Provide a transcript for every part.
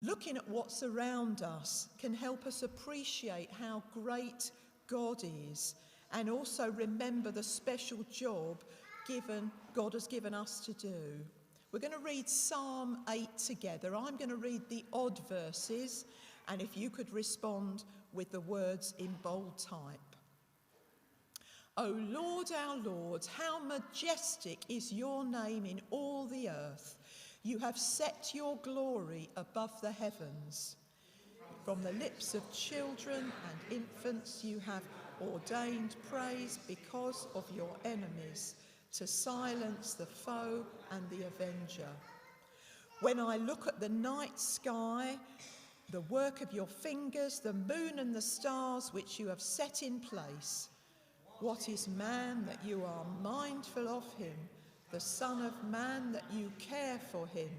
Looking at what's around us can help us appreciate how great God is, and also remember the special job God has given us to do. We're going to read Psalm 8 together. I'm going to read the odd verses, and if you could respond with the words in bold type. O Lord, our Lord, how majestic is your name in all the earth. You have set your glory above the heavens. From the lips of children and infants you have ordained praise because of your enemies, to silence the foe and the avenger. When I look at the night sky, the work of your fingers, the moon and the stars which you have set in place, what is man that you are mindful of him, the Son of Man that you care for him?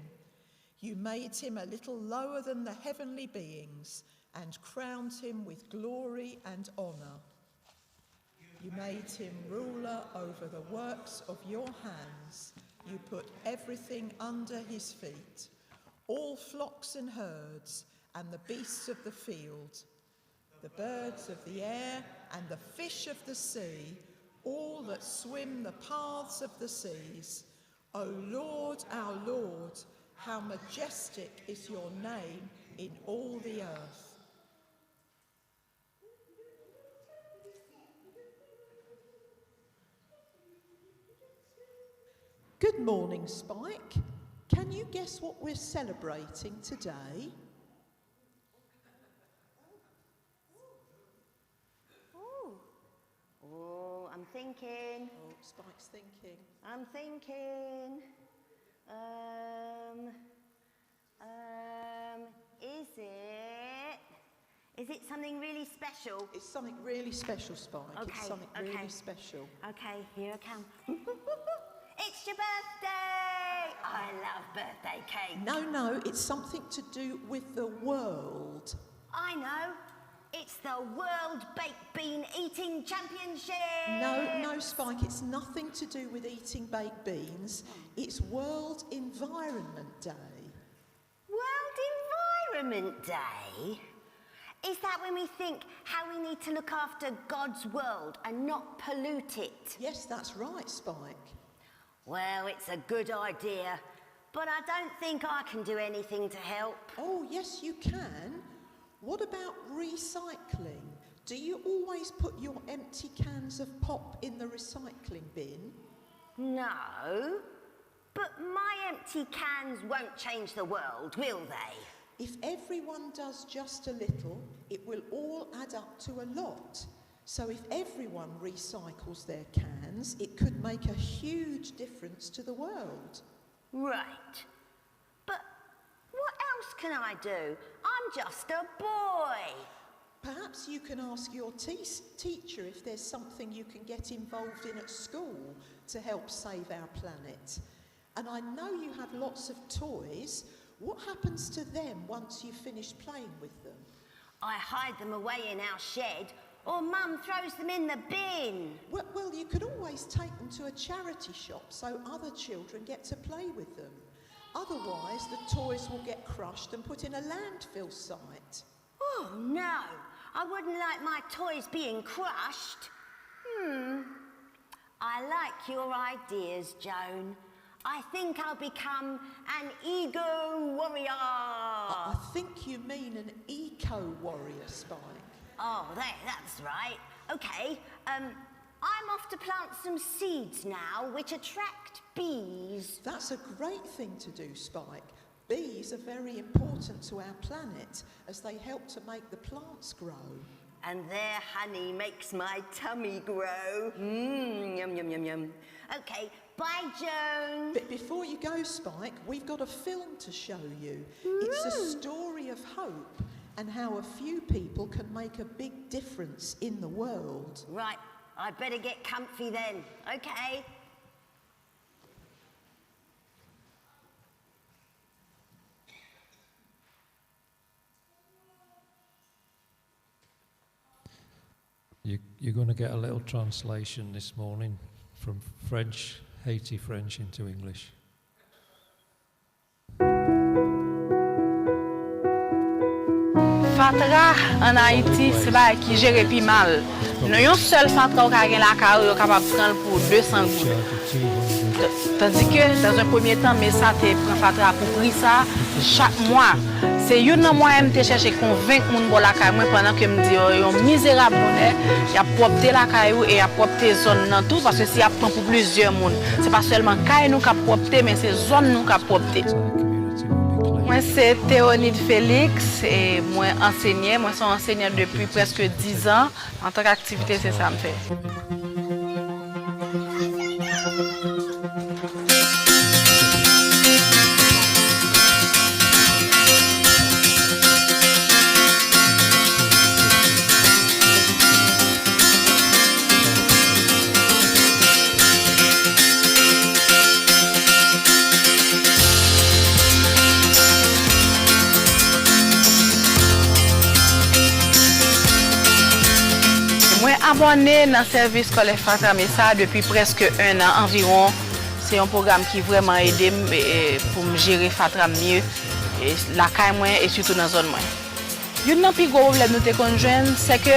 You made him a little lower than the heavenly beings and crowned him with glory and honour. You made him ruler over the works of your hands. You put everything under his feet, all flocks and herds and the beasts of the field, the birds of the air and the fish of the sea, all that swim the paths of the seas. O Lord, our Lord, how majestic is your name in all the earth. Good morning, Spike. Can you guess what we're celebrating today? I'm thinking. Oh, Spike's thinking. I'm thinking. Is it something really special? It's something really special, Spike. Okay, It's something really special. Okay, here I come. It's your birthday! I love birthday cake. No, it's something to do with the world. I know. It's the World Baked Bean Eating Championship! No, Spike, it's nothing to do with eating baked beans. It's World Environment Day. World Environment Day? Is that when we think how we need to look after God's world and not pollute it? Yes, that's right, Spike. Well, it's a good idea, but I don't think I can do anything to help. Oh, yes, you can. What about recycling? Do you always put your empty cans of pop in the recycling bin? No, but my empty cans won't change the world, will they? If everyone does just a little, it will all add up to a lot. So if everyone recycles their cans, it could make a huge difference to the world. Right. But what else can I do? I'm just a boy. Perhaps you can ask your teacher if there's something you can get involved in at school to help save our planet. And I know you have lots of toys. What happens to them once you've finished playing with them? I hide them away in our shed, or Mum throws them in the bin. Well, you could always take them to a charity shop so other children get to play with them. Otherwise, the toys will get crushed and put in a landfill site. Oh, no. I wouldn't like my toys being crushed. I like your ideas, Joan. I think I'll become an eco-warrior. I think you mean an eco-warrior, Spike. Oh, that's right. Okay, I'm off to plant some seeds now, which attract bees. That's a great thing to do, Spike. Bees are very important to our planet as they help to make the plants grow. And their honey makes my tummy grow. Yum, yum, yum, yum. Okay, bye, Joan. But before you go, Spike, we've got a film to show you. It's a story of hope and how a few people can make a big difference in the world. Right, I'd better get comfy then. Okay. You're going to get a little translation this morning from French, Haiti French into English. Fatra en Haïti, c'est pas qui gère plus mal. Nous avons un seul fatra qui a la carrière capable de prendre pour 200 gouttes. Tandis que dans un premier temps, mais ça te prend fatra pour prix ça chaque mois. C'est une moyen de chercher convaincre les gens la caille pendant que me dit un misérable bonheur, il a propté la caille et a propté zone dans tout parce que si a prend pour plusieurs monde, c'est pas seulement caille nous qui propté mais c'est zone nous qui propté. Moi c'est Théonide Félix et moi enseignante, moi suis enseignante depuis presque 10 ans. En tant qu'activité, c'est ça me fait. Abonné dans le service scolaire Fatra Messa depuis presque 1 an environ. C'est un programme qui vraiment aidé pour me gérer Fatra mieux, et la caille moins et surtout dans la zone moins. Un plus gros problème nous conjoint, c'est que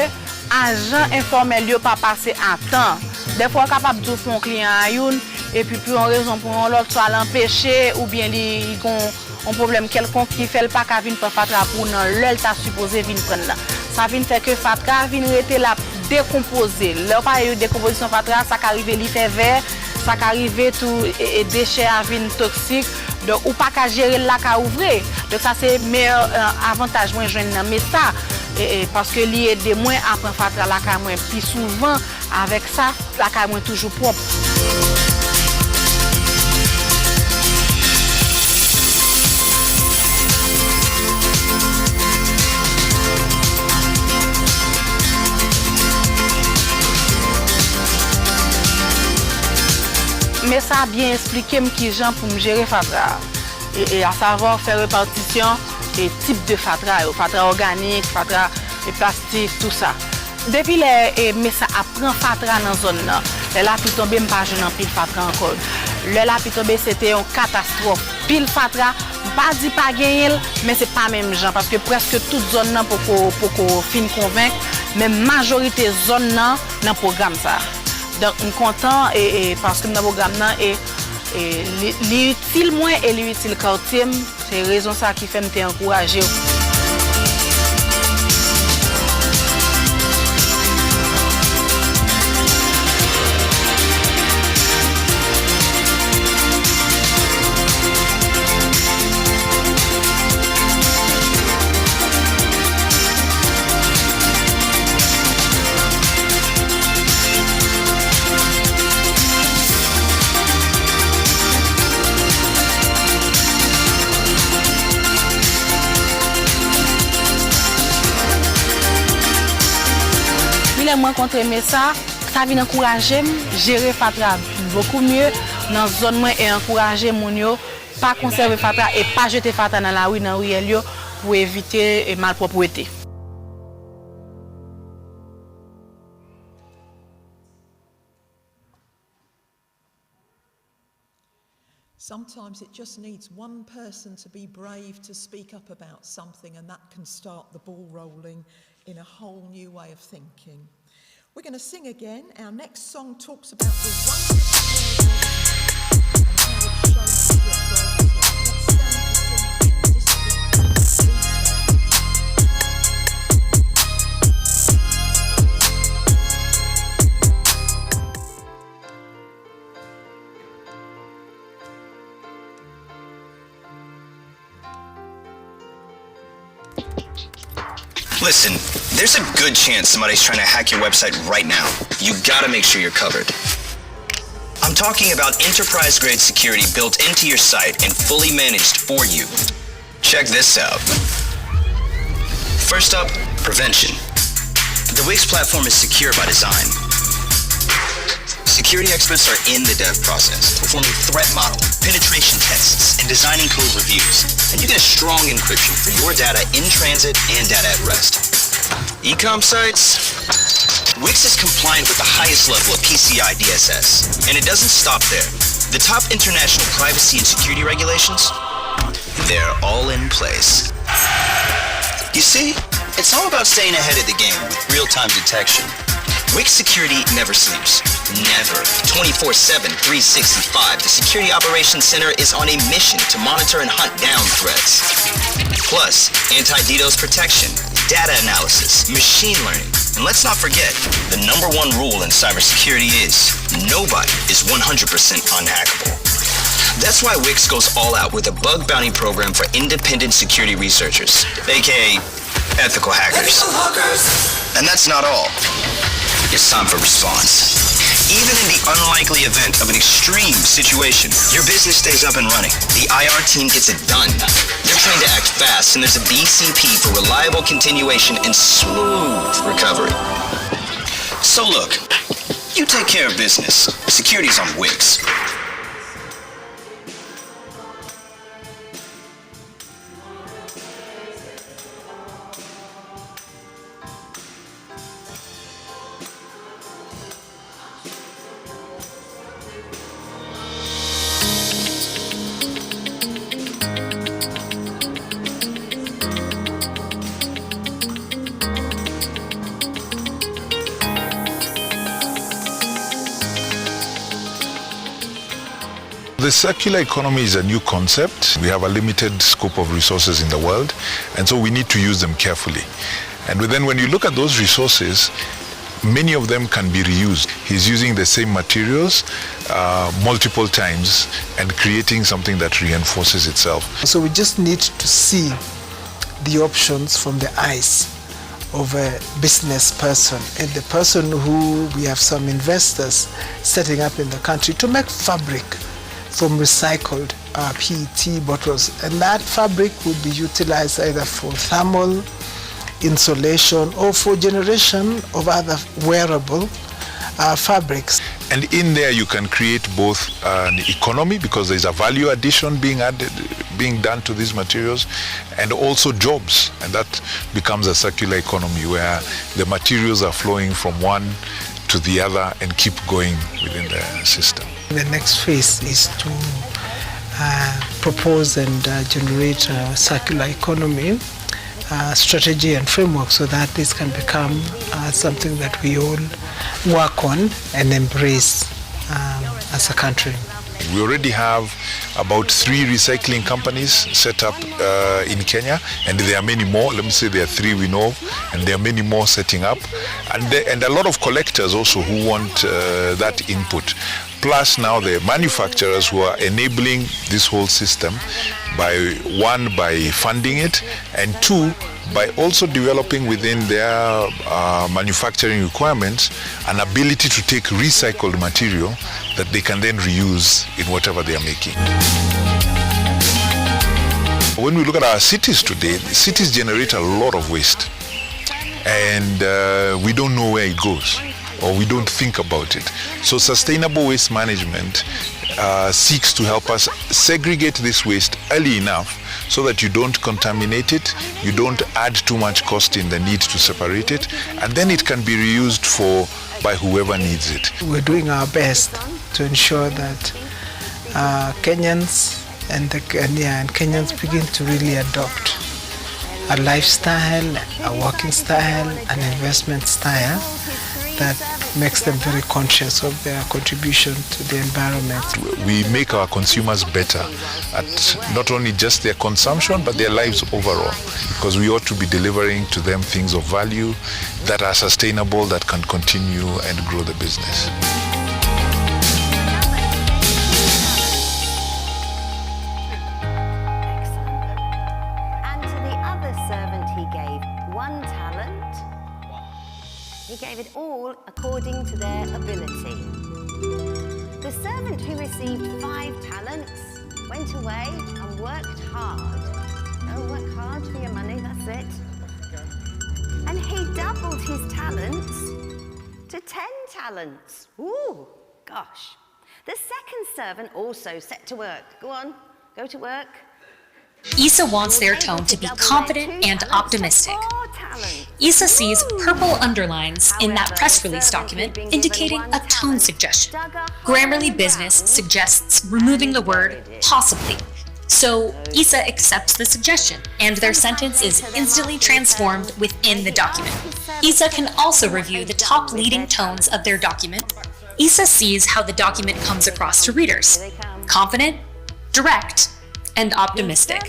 agent informel ne pas passer à temps. Des fois capable de faire un client à une et puis pour une raison pour l'autre soit l'empêcher ou bien il a un problème quelconque qui fait le pas qu'à venir prendre Fatra pour non l'heure t'a supposé venir prendre là. Ça vient faire que Fatra vient rester là décomposer. Là pas eu décomposition Fatra, ça arrive li fait vert, ça arrive tout et déchets à venir toxiques. Donc ou pas qu'à gérer là qu'à ouvrir. Donc ça c'est meilleur avantage moins joindre dans mais ça parce que li aide moins à prendre Fatra la ka moins plus souvent avec ça la ka moins toujours propre. Mais ça a bien expliqué qui gens pour me gérer Fatra. Et à savoir faire répartition des types de Fatra, Fatra organique, Fatra plastique, tout ça. Depuis mais ça apprend Fatra dans la zone là. Là puis tomber pas jeune en pile Fatra encore. Là puis tomber c'était une catastrophe. Pile Fatra, pas dit pas gagner, mais c'est pas même gens parce que presque toute zone là pour fin convaincre, mais majorité zone là dans programme ça. Donc, je suis content parce que dans le programme, l'utile moins et l'utile quartier, c'est la raison ça qui fait me encourager. Moi contre ça, ça vient encourager à gérer Fatra beaucoup mieux dans la zone et encourager les gens pas conserver Fatra et pas jeter Fatra dans la rue pour éviter malpropreté. Sometimes it just needs one person to be brave to speak up about something, and that can start the ball rolling in a whole new way of thinking. We're going to sing again. Our next song talks about the wonderful world and how it shows what God is like. Let's stand to sing this. Listen, there's a good chance somebody's trying to hack your website right now. You gotta make sure you're covered. I'm talking about enterprise-grade security built into your site and fully managed for you. Check this out. First up, prevention. The Wix platform is secure by design. Security experts are in the dev process, performing threat model, penetration tests, and designing code reviews. And you get a strong encryption for your data in transit and data at rest. E-com sites? Wix is compliant with the highest level of PCI DSS, and it doesn't stop there. The top international privacy and security regulations, they're all in place. You see, It's all about staying ahead of the game with real-time detection. Wix Security never sleeps. Never. 24/7, 365. The Security Operations Center is on a mission to monitor and hunt down threats. Plus, anti-DDoS protection, data analysis, machine learning. And let's not forget, the #1 rule in cybersecurity is nobody is 100% unhackable. That's why Wix goes all out with a bug bounty program for independent security researchers, aka ethical hackers. And that's not all. It's time for response. Even in the unlikely event of an extreme situation, your business stays up and running. The IR team gets it done. They're trained to act fast, and there's a BCP for reliable continuation and smooth recovery. So look, you take care of business. Security's on Wix. The circular economy is a new concept. We have a limited scope of resources in the world, and so we need to use them carefully. And then when you look at those resources, many of them can be reused. He's using the same materials multiple times and creating something that reinforces itself. So we just need to see the options from the eyes of a business person and the person who we have some investors setting up in the country to make fabric from recycled PET bottles, and that fabric would be utilized either for thermal insulation or for generation of other wearable fabrics. And in there you can create both an economy, because there's a value addition being done to these materials, and also jobs, and that becomes a circular economy where the materials are flowing from one to the other and keep going within the system. The next phase is to propose and generate a circular economy strategy and framework so that this can become something that we all work on and embrace as a country. We already have about 3 recycling companies set up in Kenya, and there are many more. Let me say there are 3 we know of, and there are many more setting up. And a lot of collectors also who want that input. Plus now the manufacturers who are enabling this whole system by funding it, and 2, by also developing within their manufacturing requirements an ability to take recycled material that they can then reuse in whatever they are making. When we look at our cities today, cities generate a lot of waste, and we don't know where it goes, or we don't think about it. So sustainable waste management seeks to help us segregate this waste early enough so that you don't contaminate it, you don't add too much cost in the need to separate it, and then it can be reused by whoever needs it. We're doing our best to ensure that Kenyans and Kenyans begin to really adopt a lifestyle, a working style, an investment style that makes them very conscious of their contribution to the environment. We make our consumers better at not only just their consumption, but their lives overall, because we ought to be delivering to them things of value that are sustainable, that can continue and grow the business. He gave it all according to their ability. The servant who received 5 talents went away and worked hard. Oh, work hard for your money, that's it. And he doubled his talents to 10 talents. Ooh, gosh. The second servant also set to work. Go on, go to work. Issa wants their tone to be confident and optimistic. Issa sees purple underlines in that press release document indicating a tone suggestion. Grammarly Business suggests removing the word possibly So Issa accepts the suggestion, and their sentence is instantly transformed within the document. Issa can also review the top leading tones of their document. Issa sees how the document comes across to readers: confident, direct, and optimistic.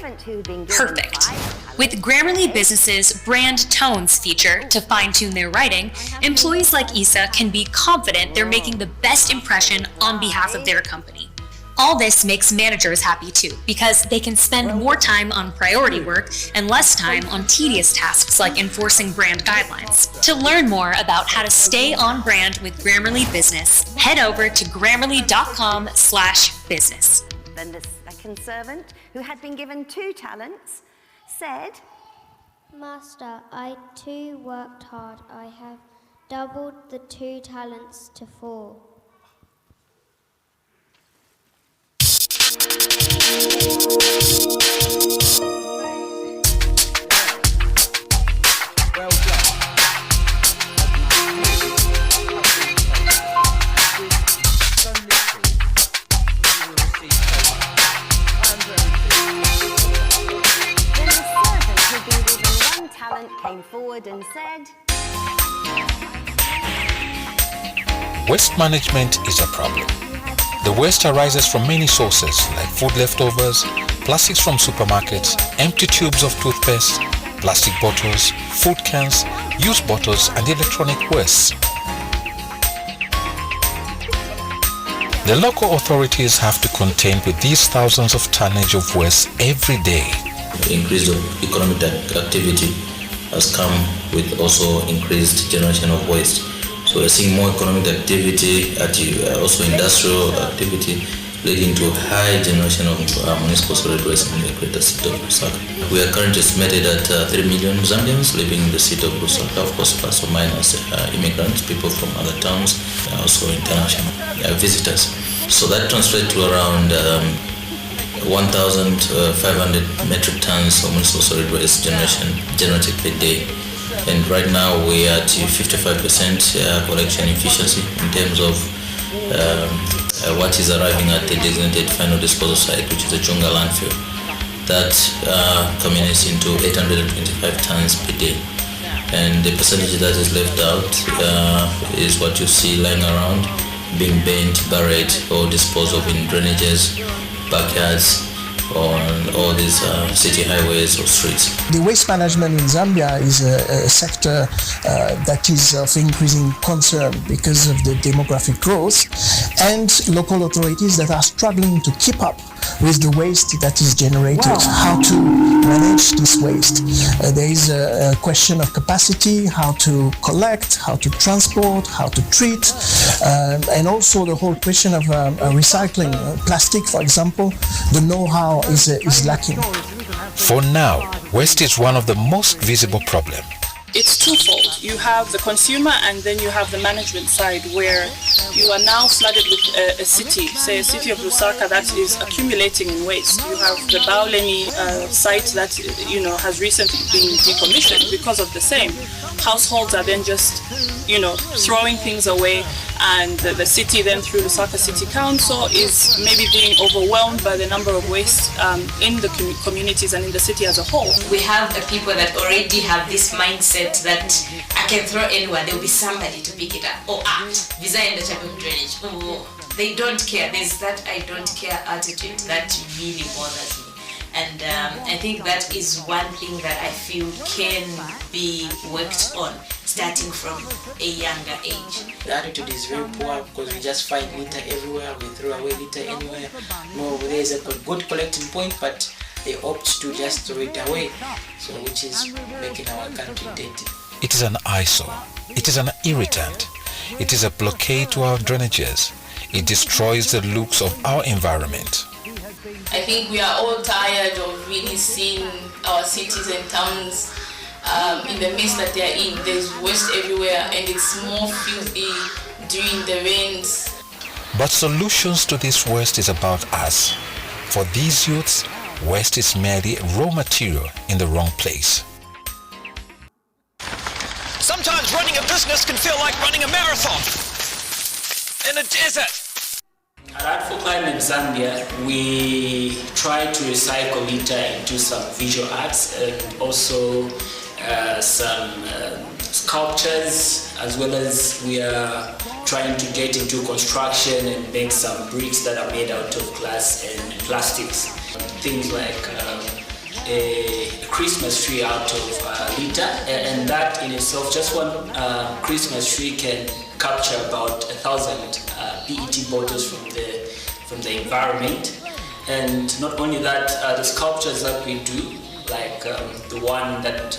Perfect. With Grammarly Business's Brand Tones feature to fine-tune their writing, employees like Issa can be confident they're making the best impression on behalf of their company. All this makes managers happy too, because they can spend more time on priority work and less time on tedious tasks like enforcing brand guidelines. To learn more about how to stay on brand with Grammarly Business, head over to grammarly.com/business. Then the second servant, who had been given 2 talents, said, Master, I too worked hard. I have doubled the 2 talents to 4. Came forward and said, Waste management is a problem. The waste arises from many sources like food leftovers, plastics from supermarkets, empty tubes of toothpaste, plastic bottles, food cans, used bottles, and electronic waste. The local authorities have to contend with these thousands of tonnage of waste every day. Increase of economic activity has come with also increased generation of waste. So we're seeing more economic activity, also industrial activity, leading to high generation of municipal solid waste in the greater city of Lusaka. We are currently estimated at 3 million Zambians living in the city of Lusaka, of course plus or minus immigrants, people from other towns, also international visitors. So that translates to around 1,500 metric tons of municipal solid waste generated per day. And right now we are at 55% collection efficiency in terms of what is arriving at the designated final disposal site, which is the Junga landfill. That culminates into 825 tons per day. And the percentage that is left out is what you see lying around, being bent, buried, or disposed of in drainages, backyards, on all these city highways or streets. The waste management in Zambia is a sector that is of increasing concern because of the demographic growth and local authorities that are struggling to keep up with the waste that is generated, how to manage this waste. There is a question of capacity, how to collect, how to transport, how to treat, and also the whole question of recycling. Plastic, for example, the know-how is lacking. For now, waste is one of the most visible problems. It's twofold. You have the consumer and then you have the management side, where you are now flooded with a city, say a city of Lusaka, that is accumulating in waste. You have the Bauleni site that has recently been decommissioned because of the same. Households are then just throwing things away, and the city then through Lusaka City Council is maybe being overwhelmed by the number of waste in the communities and in the city as a whole. We have the people that already have this mindset that I can throw anywhere, there will be somebody to pick it up. Or design the type of drainage. They don't care. There's that I don't care attitude that really bothers me. And I think that is one thing that I feel can be worked on, starting from a younger age. The attitude is very poor because we just find litter everywhere, we throw away litter anywhere. No, there is a good collecting point, but they opt to just throw it away, so which is making our country dirty. It is an eyesore. It is an irritant. It is a blockade to our drainages. It destroys the looks of our environment. I think we are all tired of really seeing our cities and towns in the mess that they are in. There's waste everywhere and it's more filthy during the rains. But solutions to this waste is about us. For these youths, waste is merely raw material in the wrong place. Sometimes running a business can feel like running a marathon in a desert. At For Climate Zambia, we try to recycle litter into some visual arts and also some sculptures, as well as we are trying to get into construction and make some bricks that are made out of glass and plastics. Things like a Christmas tree out of litter, and that in itself, just one Christmas tree can capture about 1,000 PET bottles from the environment. And not only that, the sculptures that we do, like the one that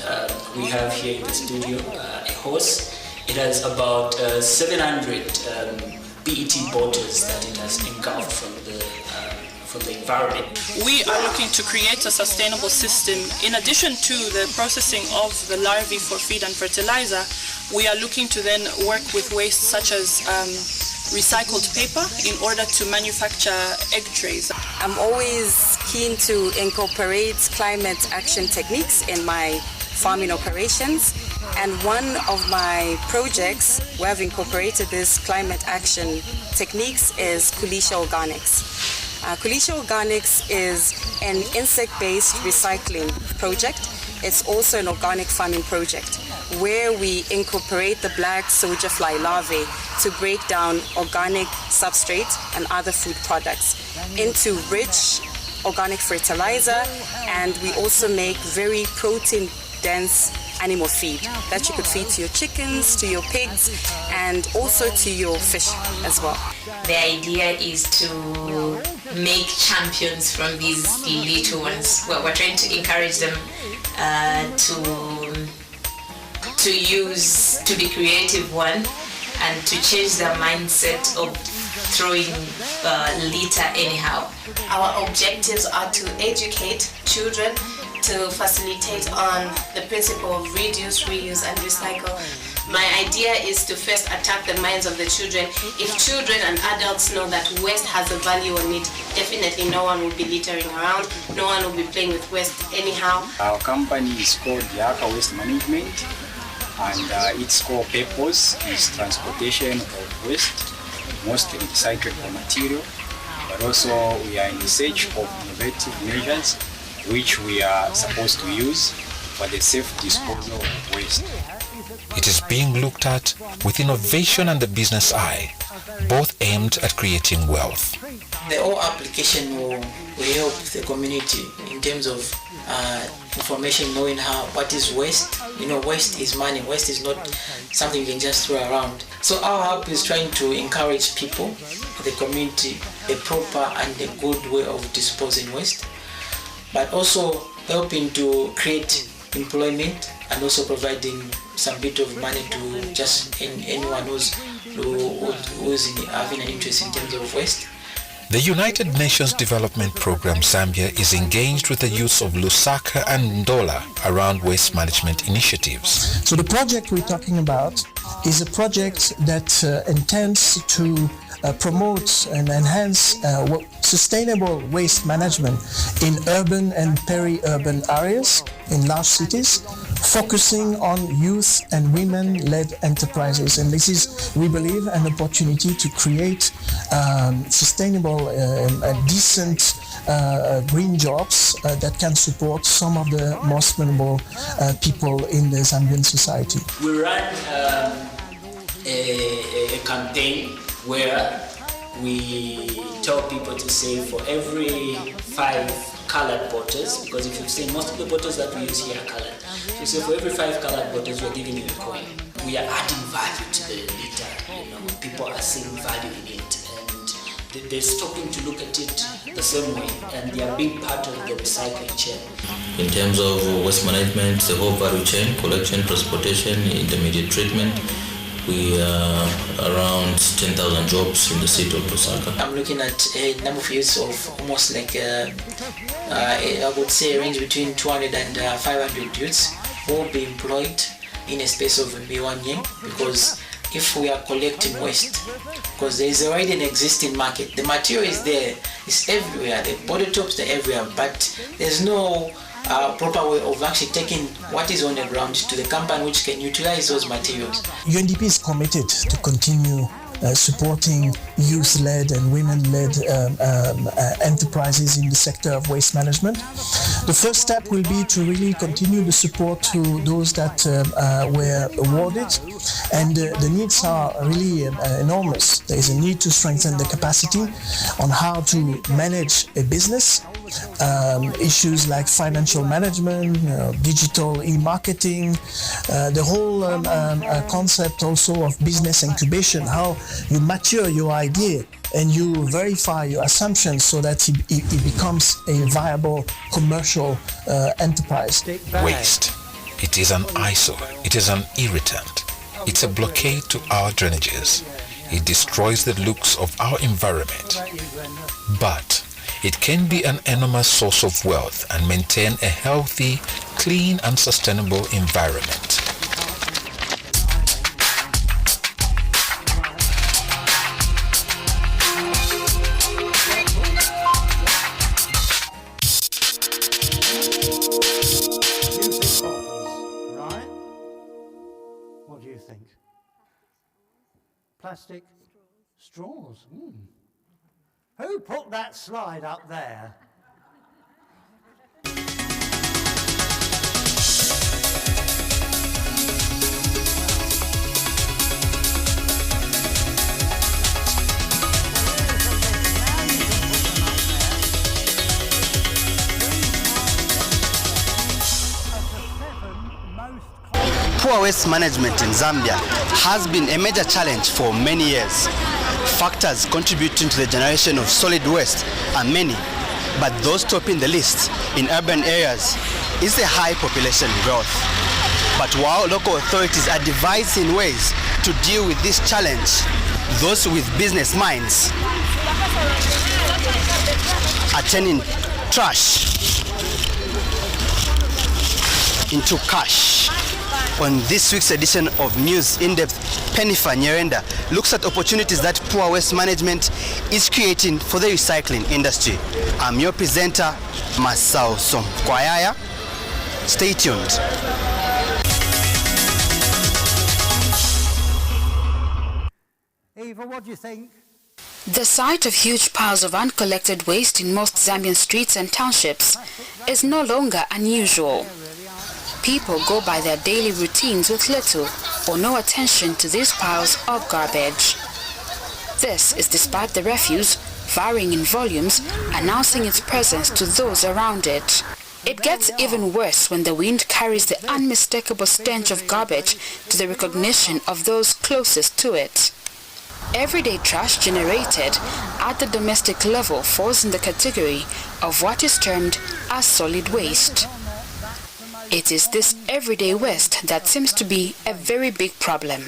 we have here in the studio, a horse, it has about 700 PET bottles that it has engulfed from the environment. We are looking to create a sustainable system. In addition to the processing of the larvae for feed and fertilizer, we are looking to then work with waste such as recycled paper in order to manufacture egg trays. I'm always keen to incorporate climate action techniques in my farming operations, and one of my projects where I've incorporated this climate action techniques is Kulisha Organics. Kulisha Organics is an insect-based recycling project. It's also an organic farming project where we incorporate the black soldier fly larvae to break down organic substrate and other food products into rich organic fertilizer, and we also make very protein-dense animal feed that you could feed to your chickens, to your pigs, and also to your fish as well. The idea is to make champions from these little ones. Well, we're trying to encourage them to be creative, one, and to change their mindset of throwing litter anyhow. Our objectives are to educate children, to facilitate on the principle of reduce, reuse, and recycle. My idea is to first attack the minds of the children. If children and adults know that waste has a value on it, definitely no one will be littering around, no one will be playing with waste anyhow. Our company is called Yaka Waste Management, and its core purpose is transportation of waste, mostly recyclable material, but also we are in the search of innovative measures which we are supposed to use for the safe disposal of waste. It is being looked at with innovation and the business eye, both aimed at creating wealth. The whole application will help the community in terms of information, knowing what is waste. You know, waste is money. Waste is not something you can just throw around. So our hub is trying to encourage people, the community, a proper and a good way of disposing waste, but also helping to create employment and also providing some bit of money to just anyone who's having an interest in terms of waste. The United Nations Development Programme Zambia is engaged with the youth of Lusaka and Ndola around waste management initiatives. So the project we're talking about is a project that intends to promote and enhance sustainable waste management in urban and peri-urban areas in large cities, focusing on youth and women-led enterprises. And this is, we believe, an opportunity to create sustainable and decent green jobs that can support some of the most vulnerable people in the Zambian society. We ran a campaign where we tell people to save for every 5 colored bottles, because if you've seen, most of the bottles that we use here are colored. So for every 5 colored bottles, we're giving you a coin. We are adding value to the litter. You know, people are seeing value in it, and they're stopping to look at it the same way, and they are being part of the recycling chain. In terms of waste management, the whole value chain, collection, transportation, intermediate treatment, we are around 10,000 jobs in the city of Lusaka. I'm looking at a number of youths of almost like, I would say, a range between 200 and 500 youths who will be employed in a space of maybe 1 year, because if we are collecting waste, because there is already an existing market, the material is there, it's everywhere, the bottle tops are everywhere, but there's no proper way of actually taking what is on the ground to the company which can utilize those materials. UNDP is committed to continue supporting youth-led and women-led enterprises in the sector of waste management. The first step will be to really continue the support to those that were awarded, and the needs are really enormous. There is a need to strengthen the capacity on how to manage a business, issues like financial management, digital e-marketing, the whole concept also of business incubation, how you mature your idea and you verify your assumptions so that it becomes a viable commercial enterprise. Waste. It is an eyesore. It is an irritant. It's a blockade to our drainages. It destroys the looks of our environment. But it can be an enormous source of wealth and maintain a healthy, clean and sustainable environment. Right? What do you think? Plastic straws. Who put that slide up there? Poor waste management in Zambia has been a major challenge for many years. Factors contributing to the generation of solid waste are many, but those topping the list in urban areas is the high population growth. But while local authorities are devising ways to deal with this challenge, those with business minds are turning trash into cash. On this week's edition of News In-Depth, Pennifer Nyerenda looks at opportunities that poor waste management is creating for the recycling industry. I'm your presenter, Masao Somkwayaya. Stay tuned. Eva, what do you think? The sight of huge piles of uncollected waste in most Zambian streets and townships is no longer unusual. People go by their daily routines with little or no attention to these piles of garbage. This is despite the refuse, varying in volumes, announcing its presence to those around it. It gets even worse when the wind carries the unmistakable stench of garbage to the recognition of those closest to it. Everyday trash generated at the domestic level falls in the category of what is termed as solid waste. It is this everyday waste that seems to be a very big problem.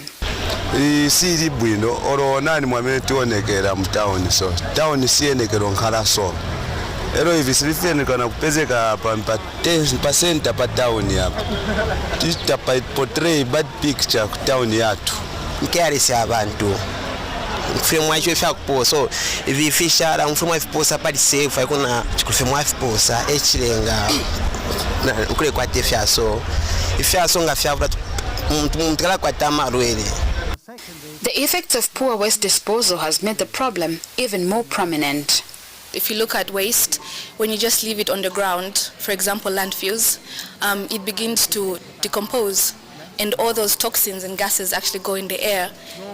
Siri bwino oro nani mwamene tionekera mtown so town sienekero nkhala so ero hivi silifenekana kupezeka pa 10% pa town hapa titapa portray bad picture ku town yathu nkyalisi abantu mfumo wacho efyakuposo ibifishara mfumo wafiposa pali safe aikuna chikufumo wafiposa echilenga na ukule kwa tefyaso ifyaso ngafyabura mtukala kwa tamarwele. The effects of poor waste disposal has made the problem even more prominent. If you look at waste, when you just leave it on the ground, for example landfills, it begins to decompose and all those toxins and gases actually go in the air,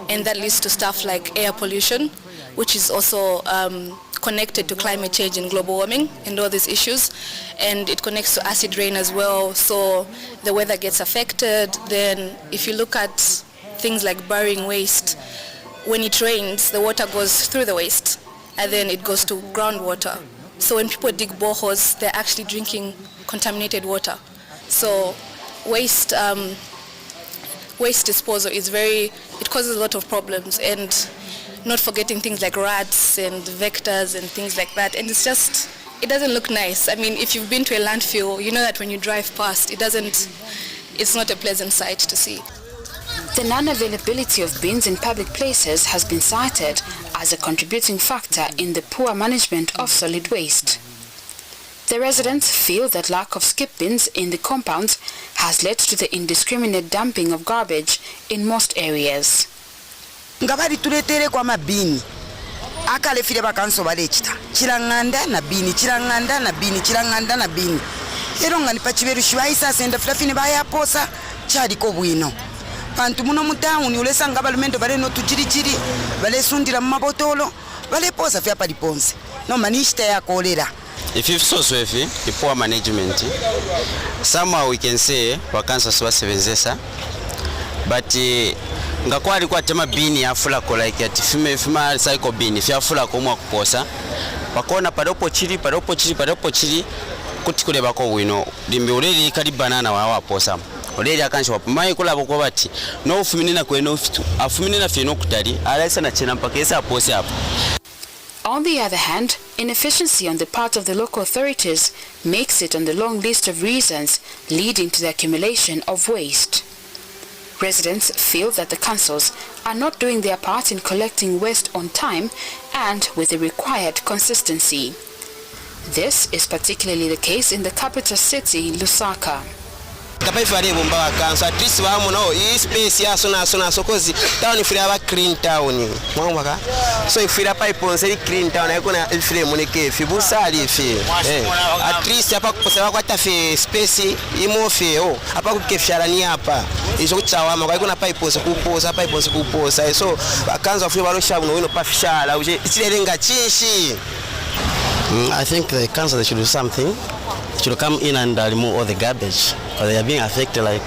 and that leads to stuff like air pollution, which is also connected to climate change and global warming and all these issues, and it connects to acid rain as well, so the weather gets affected. Then if you look at things like burying waste, when it rains the water goes through the waste and then it goes to groundwater, so when people dig boreholes they're actually drinking contaminated water. So waste disposal is it causes a lot of problems, and not forgetting things like rats and vectors and things like that, and it doesn't look nice. I mean, if you've been to a landfill, you know that when you drive past, it's not a pleasant sight to see. The non-availability of bins in public places has been cited as a contributing factor in the poor management of solid waste. The residents feel that lack of skip bins in the compounds has led to the indiscriminate dumping of garbage in most areas. nga bali tuletere kwa mabini akalefire bakanso balechita chilanganda na bini chilanganda na bini chilanganda na bini ero nga nipa chiberu shwaisa senda filafine bayaposa chaliko bwino bantu muno mutawuni ulesanga balumendo bale no tuchirichiri bale sundira mu mabotolo bale posa fya pali ponse no manishita ya kolera. If you've so swiftly, the poor management, somehow we can say wakansa swasebenzesa, but ngakuwa alikuwa tema bini ya fula kola iki ati fima cycle bini fya fula komwa kuposa bakona padopo chiri kuti kule bako wino limbe uleli kali banana wa posa uleli akansha wapumai kula bako bati no ufuminina kweno fitu afuminina fino kutali alaisa na chena mpaka esa apose hapo. On the other hand, inefficiency on the part of the local authorities makes it on the long list of reasons leading to the accumulation of waste. Residents feel that the councils are not doing their part in collecting waste on time and with the required consistency. This is particularly the case in the capital city, Lusaka. Kapaifu arebo mbawa kanso at least wamu no hii space ya sona sokozi town ifira ba clean town mwanga so ifira pipe on seri clean town ayikona ifire muneke fibusali ifi at least hapa kuposa kwa tafe space imofe hapa kukefsharani hapa izo kuchawama kwa ikona pipe on kuposa so bakanzo afire barosha buno wino pafishala uje ichilenga chishi. I think the council they should do something. They should come in and remove all the garbage because they are being affected. Like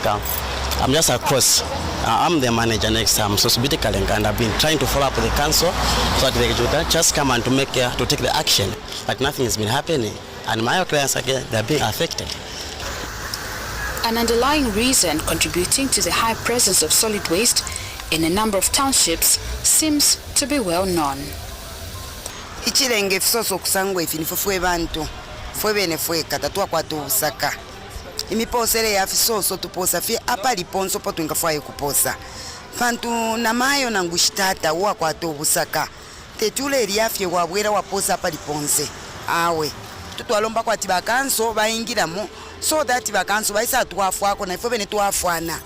I'm just across. I'm the manager next time, so politically, and I've been trying to follow up with the council so that they should just come and to take the action. But nothing has been happening, and my clients again they are being affected. An underlying reason contributing to the high presence of solid waste in a number of townships seems to be well known. Ichilenge fisoso kusangwe ifi nifufwe bantu fwe bene fwe kata twakwata Busaka imiposele ya fisoso tuposa fi apa liponso po twingafwaye kuposa bantu namayo nangushitata wakwata Busaka tetule eliafye wabwera waposa apa liponse awe tutwalomba kwati bakanso bayingiramo so that bakanso baisa twafwako na ifwe bene twafwana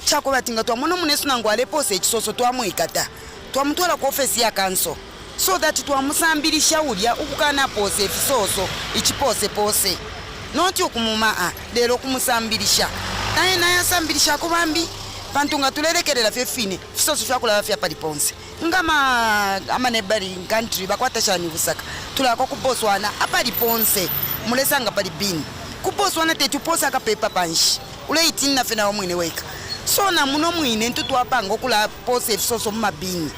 chako batinga twamono munesu nangu alepose ekisoso twamwikata twamutwala ku office ya kanso so that twamusambirisha ulya ukukana pose efisoso ichipose noti okumuma lero kumusambirisha naye asambirisha ko bambi bantu nga tulerekerera fefine fisoso fyakula fya paliponse ngama amanebari country bakwata chani Busaka tulako kuboswana apaliponse mulesanga pali bini kuboswana tetuposa ka paper panshi ule itina fena omwine weka so na muno mwine ntutwapanga okula pose efisoso mumabini.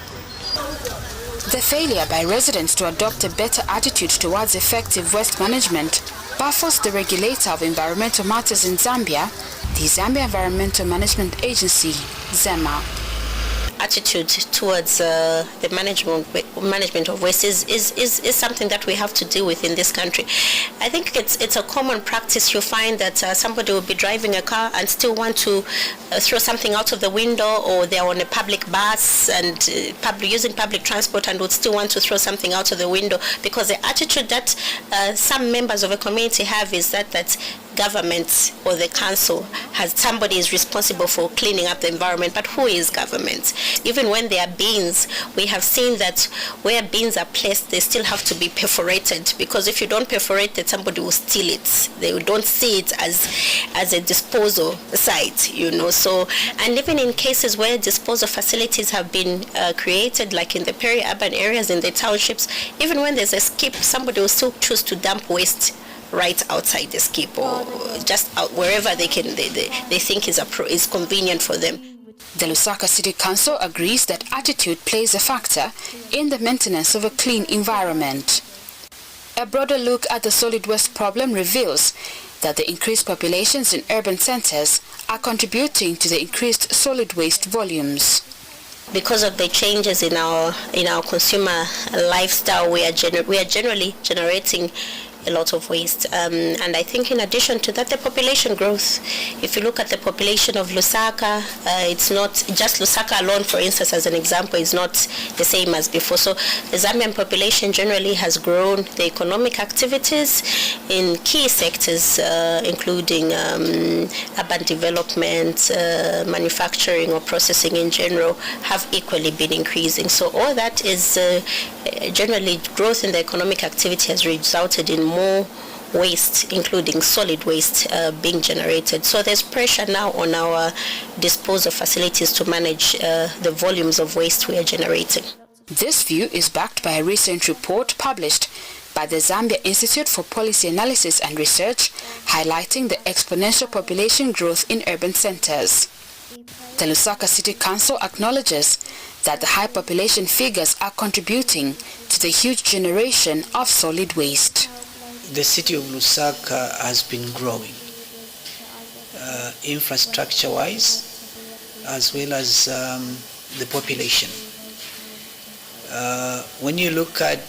The failure by residents to adopt a better attitude towards effective waste management baffles the regulator of environmental matters in Zambia, the Zambia Environmental Management Agency, ZEMA. Attitude towards the management of waste is something that we have to deal with in this country. I think it's a common practice. You find that somebody will be driving a car and still want to throw something out of the window, or they're on a public bus and using public transport and would still want to throw something out of the window, because the attitude that some members of a community have is that government or the council somebody is responsible for cleaning up the environment. But who is government? Even when there are bins, we have seen that where bins are placed, they still have to be perforated, because if you don't perforate it, somebody will steal it. They don't see it as a disposal site, So, and even in cases where disposal facilities have been created, like in the peri-urban areas, in the townships, even when there's a skip, somebody will still choose to dump waste right outside the skip, or just out wherever they think is convenient for them. The Lusaka City Council agrees that attitude plays a factor in the maintenance of a clean environment. A broader look at the solid waste problem reveals that the increased populations in urban centers are contributing to the increased solid waste volumes. Because of the changes in our consumer lifestyle, we are generally generating a lot of waste. And I think in addition to that, the population growth. If you look at the population of Lusaka, it's not just Lusaka alone, for instance, as an example, is not the same as before. So the Zambian population generally has grown. The economic activities in key sectors, including urban development, manufacturing or processing in general, have equally been increasing. So all that is generally growth in the economic activity has resulted in more waste, including solid waste, being generated. So there's pressure now on our disposal facilities to manage the volumes of waste we are generating. This view is backed by a recent report published by the Zambia Institute for Policy Analysis and Research, highlighting the exponential population growth in urban centers. The Lusaka City Council acknowledges that the high population figures are contributing to the huge generation of solid waste. The city of Lusaka has been growing, infrastructure-wise, as well as the population. When you look at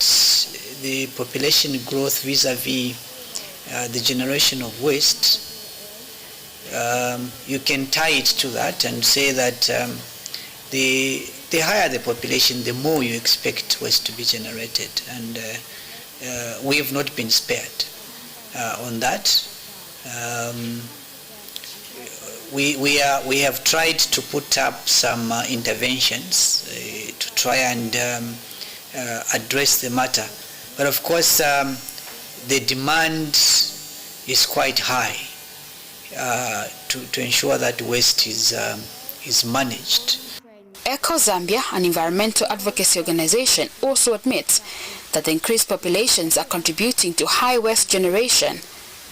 the population growth vis-a-vis the generation of waste, you can tie it to that and say that the higher the population, the more you expect waste to be generated. And we have not been spared on that. We have tried to put up some interventions to try and address the matter, but of course the demand is quite high to ensure that waste is managed. Eco Zambia, an environmental advocacy organization, also admits that the increased populations are contributing to high waste generation,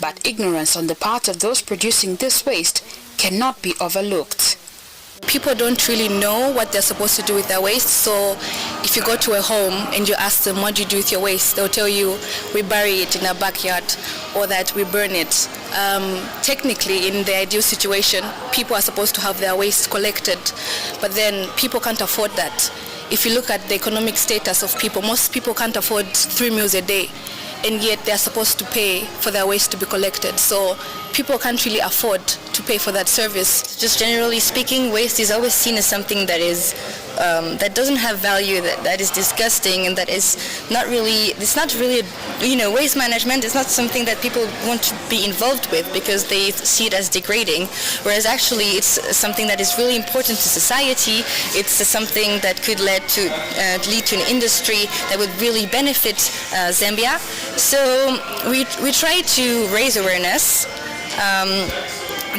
but ignorance on the part of those producing this waste cannot be overlooked. People don't really know what they're supposed to do with their waste, so if you go to a home and you ask them, what do you do with your waste? They'll tell you, we bury it in our backyard, or that we burn it. Technically, in the ideal situation, people are supposed to have their waste collected, but then people can't afford that. If you look at the economic status of people, most people can't afford 3 meals a day, and yet they're supposed to pay for their waste to be collected. So people can't really afford to pay for that service. Just generally speaking, waste is always seen as something that is that doesn't have value, that is disgusting, and that is not really, it's not really, waste management is not something that people want to be involved with because they see it as degrading, whereas actually it's something that is really important to society. It's something that could lead to an industry that would really benefit Zambia. So we try to raise awareness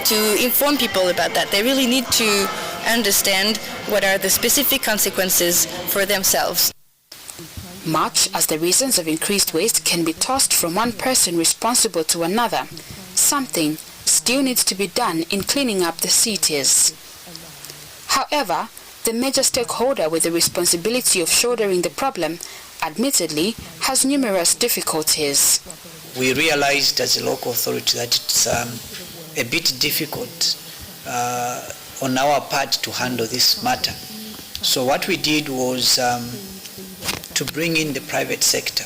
to inform people about that. They really need to understand what are the specific consequences for themselves. Much as the reasons of increased waste can be tossed from one person responsible to another, something still needs to be done in cleaning up the cities. However, the major stakeholder with the responsibility of shouldering the problem admittedly has numerous difficulties. We realized as a local authority that it's a bit difficult on our part to handle this matter. So what we did was to bring in the private sector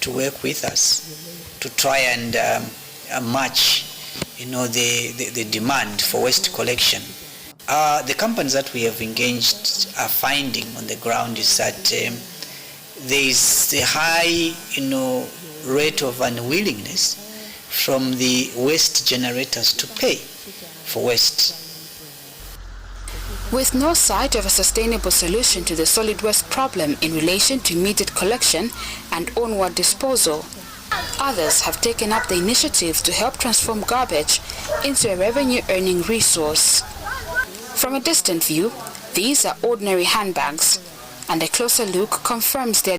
to work with us to try and match the demand for waste collection. The companies that we have engaged are finding on the ground is that there is a high rate of unwillingness from the waste generators to pay for waste. With no sight of a sustainable solution to the solid waste problem in relation to immediate collection and onward disposal, others have taken up the initiative to help transform garbage into a revenue-earning resource. From a distant view, these are ordinary handbags, and a closer look confirms their